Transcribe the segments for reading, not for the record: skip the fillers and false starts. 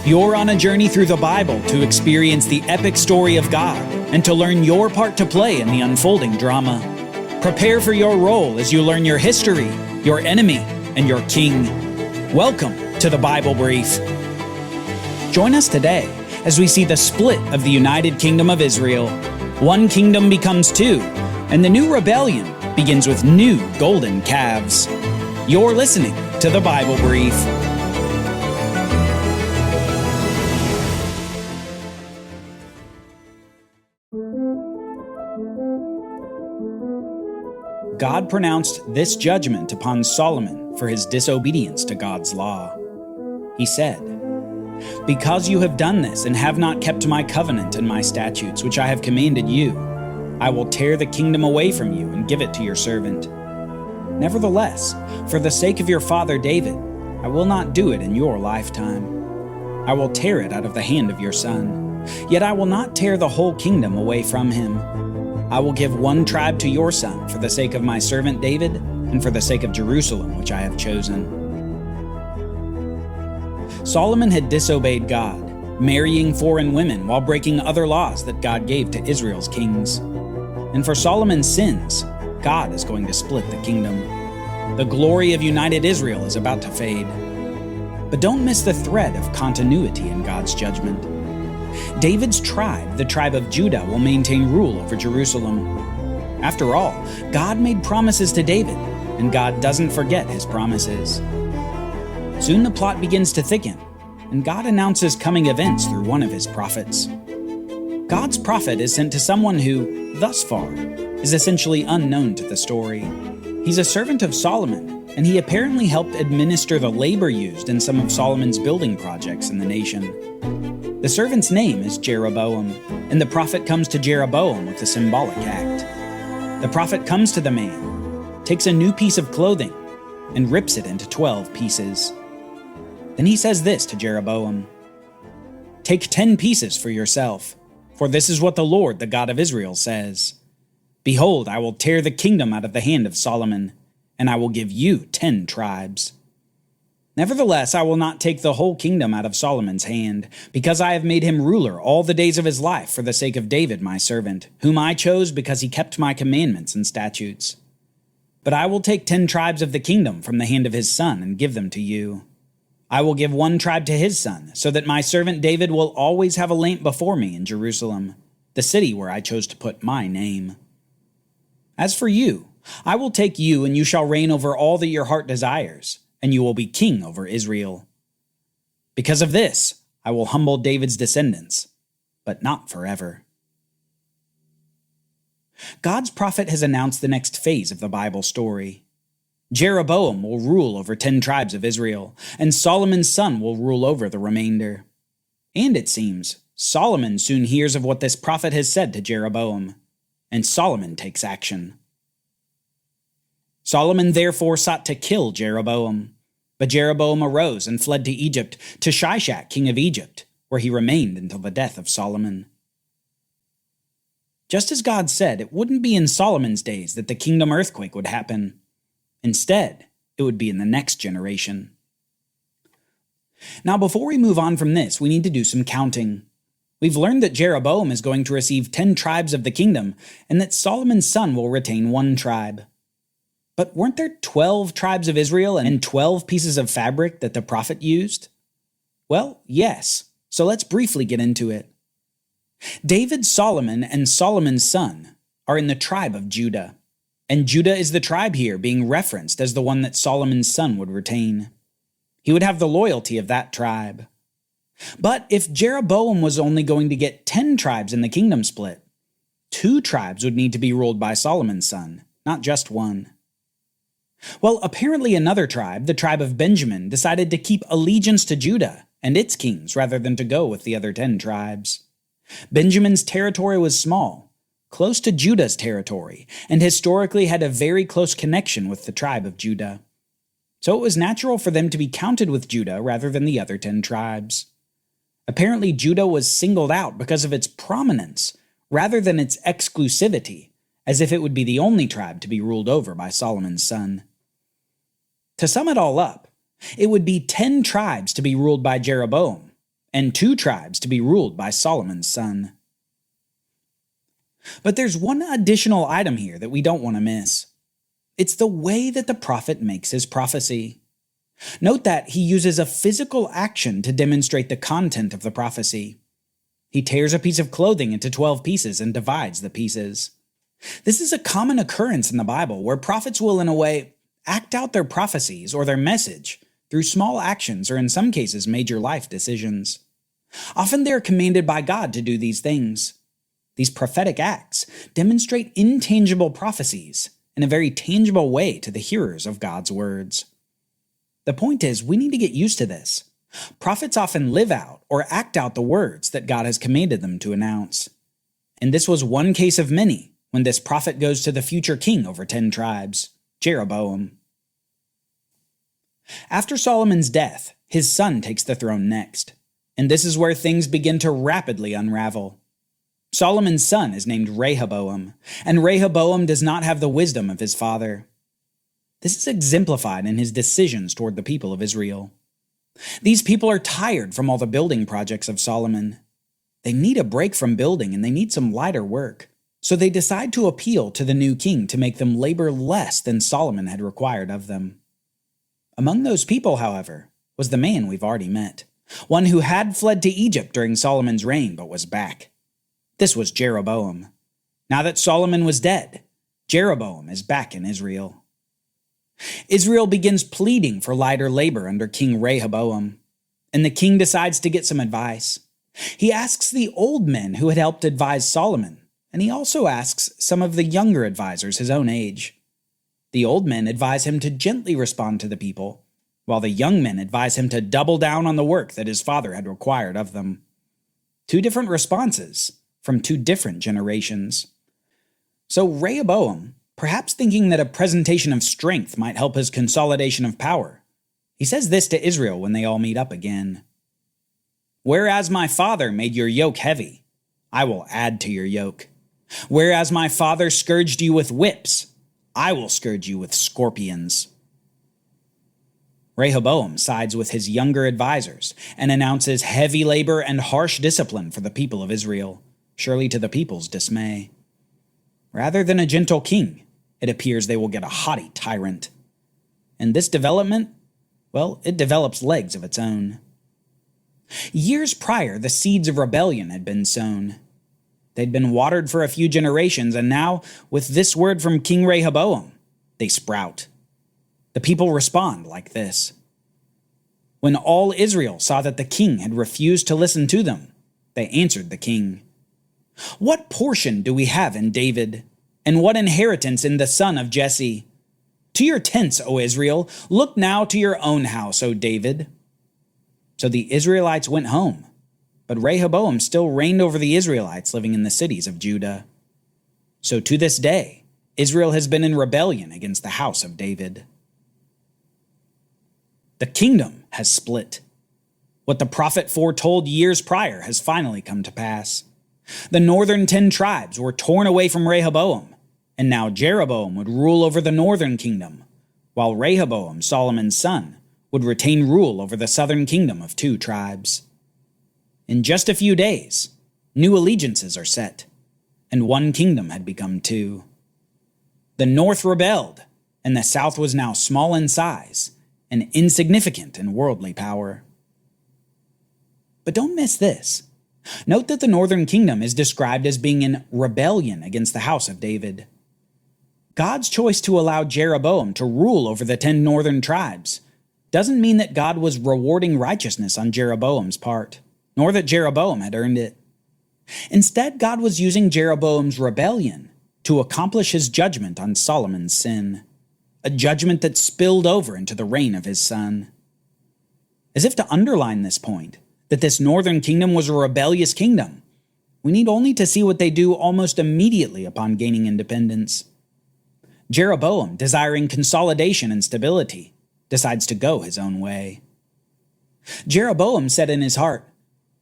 You're on a journey through the Bible to experience the epic story of God and to learn your part to play in the unfolding drama. Prepare for your role as you learn your history, your enemy, and your king. Welcome to the Bible Brief. Join us today as we see the split of the United Kingdom of Israel. One kingdom becomes two, and the new rebellion begins with new golden calves. You're listening to the Bible Brief. God pronounced this judgment upon Solomon for his disobedience to God's law. He said, "Because you have done this and have not kept my covenant and my statutes, which I have commanded you, I will tear the kingdom away from you and give it to your servant. Nevertheless, for the sake of your father David, I will not do it in your lifetime. I will tear it out of the hand of your son. Yet I will not tear the whole kingdom away from him. I will give one tribe to your son for the sake of my servant David and for the sake of Jerusalem, which I have chosen." Solomon had disobeyed God, marrying foreign women while breaking other laws that God gave to Israel's kings. And for Solomon's sins, God is going to split the kingdom. The glory of united Israel is about to fade. But don't miss the thread of continuity in God's judgment. David's tribe, the tribe of Judah, will maintain rule over Jerusalem. After all, God made promises to David, and God doesn't forget his promises. Soon the plot begins to thicken, and God announces coming events through one of his prophets. God's prophet is sent to someone who, thus far, is essentially unknown to the story. He's a servant of Solomon, and he apparently helped administer the labor used in some of Solomon's building projects in the nation. The servant's name is Jeroboam, and the prophet comes to Jeroboam with a symbolic act. The prophet comes to the man, takes a new piece of clothing, and rips it into 12 pieces. Then he says this to Jeroboam, "Take 10 pieces for yourself, for this is what the Lord, the God of Israel, says. Behold, I will tear the kingdom out of the hand of Solomon, and I will give you 10 tribes. Nevertheless, I will not take the whole kingdom out of Solomon's hand, because I have made him ruler all the days of his life for the sake of David my servant, whom I chose because he kept my commandments and statutes. But I will take 10 tribes of the kingdom from the hand of his son and give them to you. I will give one tribe to his son, so that my servant David will always have a lamp before me in Jerusalem, the city where I chose to put my name. As for you, I will take you, and you shall reign over all that your heart desires, and you will be king over Israel. Because of this, I will humble David's descendants, but not forever." God's prophet has announced the next phase of the Bible story. Jeroboam will rule over 10 tribes of Israel, and Solomon's son will rule over the remainder. And it seems, Solomon soon hears of what this prophet has said to Jeroboam, and Solomon takes action. Solomon therefore sought to kill Jeroboam, but Jeroboam arose and fled to Egypt, to Shishak, king of Egypt, where he remained until the death of Solomon. Just as God said, it wouldn't be in Solomon's days that the kingdom earthquake would happen. Instead, it would be in the next generation. Now, before we move on from this, we need to do some counting. We've learned that Jeroboam is going to receive 10 tribes of the kingdom, and that Solomon's son will retain 1 tribe. But weren't there 12 tribes of Israel and 12 pieces of fabric that the prophet used? Well, yes, so let's briefly get into it. David, Solomon, and Solomon's son are in the tribe of Judah, and Judah is the tribe here being referenced as the one that Solomon's son would retain. He would have the loyalty of that tribe. But if Jeroboam was only going to get 10 tribes in the kingdom split, 2 tribes would need to be ruled by Solomon's son, not just 1. Well, apparently another tribe, the tribe of Benjamin, decided to keep allegiance to Judah and its kings rather than to go with the other 10 tribes. Benjamin's territory was small, close to Judah's territory, and historically had a very close connection with the tribe of Judah. So it was natural for them to be counted with Judah rather than the other 10 tribes. Apparently Judah was singled out because of its prominence rather than its exclusivity, as if it would be the only tribe to be ruled over by Solomon's son. To sum it all up, it would be 10 tribes to be ruled by Jeroboam, and 2 tribes to be ruled by Solomon's son. But there's one additional item here that we don't want to miss. It's the way that the prophet makes his prophecy. Note that he uses a physical action to demonstrate the content of the prophecy. He tears a piece of clothing into 12 pieces and divides the pieces. This is a common occurrence in the Bible where prophets will, in a way, act out their prophecies or their message through small actions or, in some cases, major life decisions. Often they are commanded by God to do these things. These prophetic acts demonstrate intangible prophecies in a very tangible way to the hearers of God's words. The point is, we need to get used to this. Prophets often live out or act out the words that God has commanded them to announce. And this was one case of many when this prophet goes to the future king over 10 tribes, Jeroboam. After Solomon's death, his son takes the throne next, and this is where things begin to rapidly unravel. Solomon's son is named Rehoboam, and Rehoboam does not have the wisdom of his father. This is exemplified in his decisions toward the people of Israel. These people are tired from all the building projects of Solomon. They need a break from building and they need some lighter work. So they decide to appeal to the new king to make them labor less than Solomon had required of them. Among those people, however, was the man we've already met, one who had fled to Egypt during Solomon's reign but was back. This was Jeroboam. Now that Solomon was dead, Jeroboam is back in Israel. Israel begins pleading for lighter labor under King Rehoboam, and the king decides to get some advice. He asks the old men who had helped advise Solomon, and he also asks some of the younger advisors his own age. The old men advise him to gently respond to the people, while the young men advise him to double down on the work that his father had required of them. 2 different responses from 2 different generations. So Rehoboam, perhaps thinking that a presentation of strength might help his consolidation of power, he says this to Israel when they all meet up again. "Whereas my father made your yoke heavy, I will add to your yoke. Whereas my father scourged you with whips, I will scourge you with scorpions." Rehoboam sides with his younger advisors and announces heavy labor and harsh discipline for the people of Israel, surely to the people's dismay. Rather than a gentle king, it appears they will get a haughty tyrant. And this development, well, it develops legs of its own. Years prior, the seeds of rebellion had been sown. They'd been watered for a few generations, and now, with this word from King Rehoboam, they sprout. The people respond like this. When all Israel saw that the king had refused to listen to them, they answered the king, "What portion do we have in David, and what inheritance in the son of Jesse? To your tents, O Israel, look now to your own house, O David." So the Israelites went home, but Rehoboam still reigned over the Israelites living in the cities of Judah. So to this day, Israel has been in rebellion against the house of David. The kingdom has split. What the prophet foretold years prior has finally come to pass. The northern 10 tribes were torn away from Rehoboam, and now Jeroboam would rule over the northern kingdom, while Rehoboam, Solomon's son, would retain rule over the southern kingdom of 2 tribes. In just a few days, new allegiances are set, and one kingdom had become 2. The north rebelled, and the south was now small in size and insignificant in worldly power. But don't miss this. Note that the northern kingdom is described as being in rebellion against the house of David. God's choice to allow Jeroboam to rule over the 10 northern tribes doesn't mean that God was rewarding righteousness on Jeroboam's part, nor that Jeroboam had earned it. Instead, God was using Jeroboam's rebellion to accomplish his judgment on Solomon's sin, a judgment that spilled over into the reign of his son. As if to underline this point, that this northern kingdom was a rebellious kingdom, we need only to see what they do almost immediately upon gaining independence. Jeroboam, desiring consolidation and stability, decides to go his own way. Jeroboam said in his heart,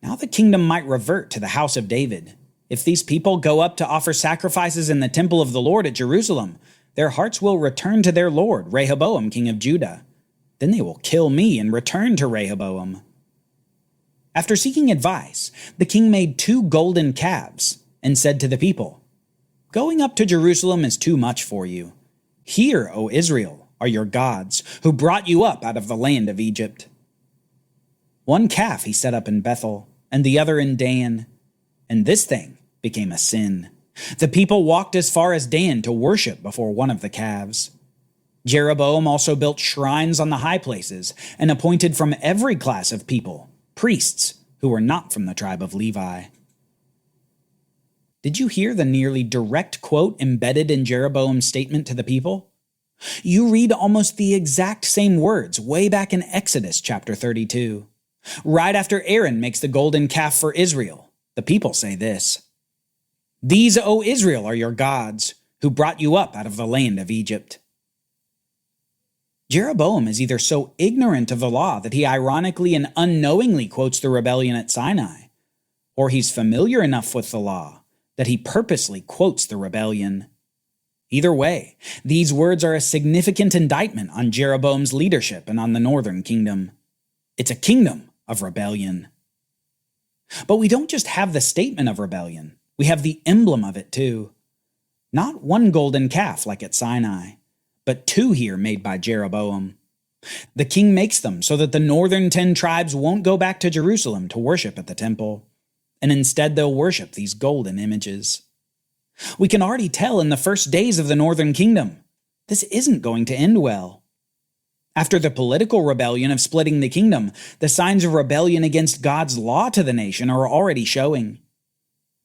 "Now the kingdom might revert to the house of David. If these people go up to offer sacrifices in the temple of the Lord at Jerusalem, their hearts will return to their lord, Rehoboam, king of Judah. Then they will kill me and return to Rehoboam." After seeking advice, the king made 2 golden calves and said to the people, "Going up to Jerusalem is too much for you. Here, O Israel, are your gods, who brought you up out of the land of Egypt." 1 calf he set up in Bethel, and the other in Dan, and this thing became a sin. The people walked as far as Dan to worship before one of the calves. Jeroboam also built shrines on the high places and appointed from every class of people priests who were not from the tribe of Levi. Did you hear the nearly direct quote embedded in Jeroboam's statement to the people? You read almost the exact same words way back in Exodus chapter 32. Right after Aaron makes the golden calf for Israel, the people say this: "These, O Israel, are your gods, who brought you up out of the land of Egypt." Jeroboam is either so ignorant of the law that he ironically and unknowingly quotes the rebellion at Sinai, or he's familiar enough with the law that he purposely quotes the rebellion. Either way, these words are a significant indictment on Jeroboam's leadership and on the northern kingdom. It's a kingdom of rebellion. But we don't just have the statement of rebellion, we have the emblem of it too. Not 1 golden calf like at Sinai, but 2 here made by Jeroboam. The king makes them so that the northern 10 tribes won't go back to Jerusalem to worship at the temple, and instead they'll worship these golden images. We can already tell in the first days of the northern kingdom, this isn't going to end well. After the political rebellion of splitting the kingdom, the signs of rebellion against God's law to the nation are already showing.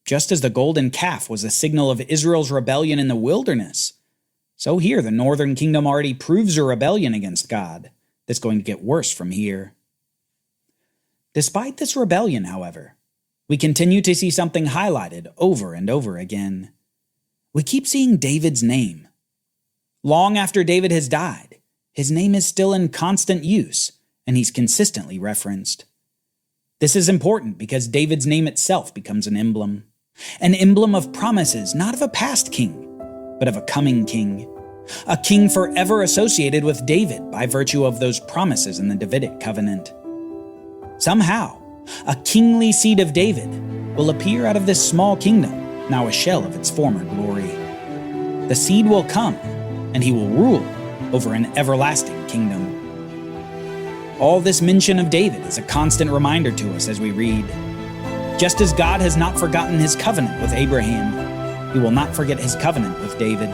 Just as the golden calf was a signal of Israel's rebellion in the wilderness, so here the northern kingdom already proves a rebellion against God that's going to get worse from here. Despite this rebellion, however, we continue to see something highlighted over and over again. We keep seeing David's name. Long after David has died, his name is still in constant use, and he's consistently referenced. This is important because David's name itself becomes an emblem of promises not of a past king, but of a coming king, a king forever associated with David by virtue of those promises in the Davidic covenant. Somehow, a kingly seed of David will appear out of this small kingdom, now a shell of its former glory. The seed will come, and he will rule over an everlasting kingdom. All this mention of David is a constant reminder to us as we read. Just as God has not forgotten his covenant with Abraham, he will not forget his covenant with David.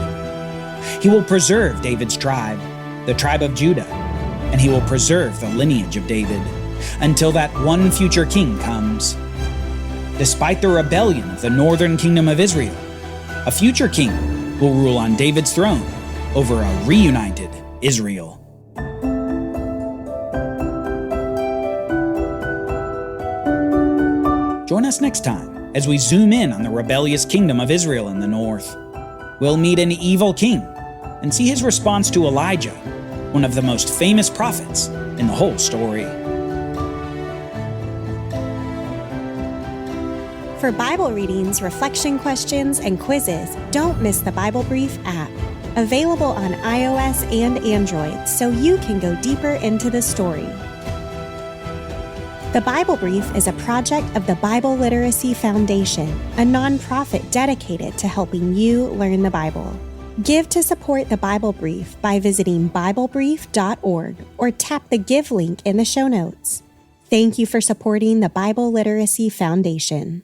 He will preserve David's tribe, the tribe of Judah, and he will preserve the lineage of David until that one future king comes. Despite the rebellion of the northern kingdom of Israel, a future king will rule on David's throne over a reunited Israel. Join us next time as we zoom in on the rebellious kingdom of Israel in the north. We'll meet an evil king and see his response to Elijah, one of the most famous prophets in the whole story. For Bible readings, reflection questions, and quizzes, don't miss the Bible Brief app. Available on iOS and Android, so you can go deeper into the story. The Bible Brief is a project of the Bible Literacy Foundation, a nonprofit dedicated to helping you learn the Bible. Give to support the Bible Brief by visiting BibleBrief.org or tap the Give link in the show notes. Thank you for supporting the Bible Literacy Foundation.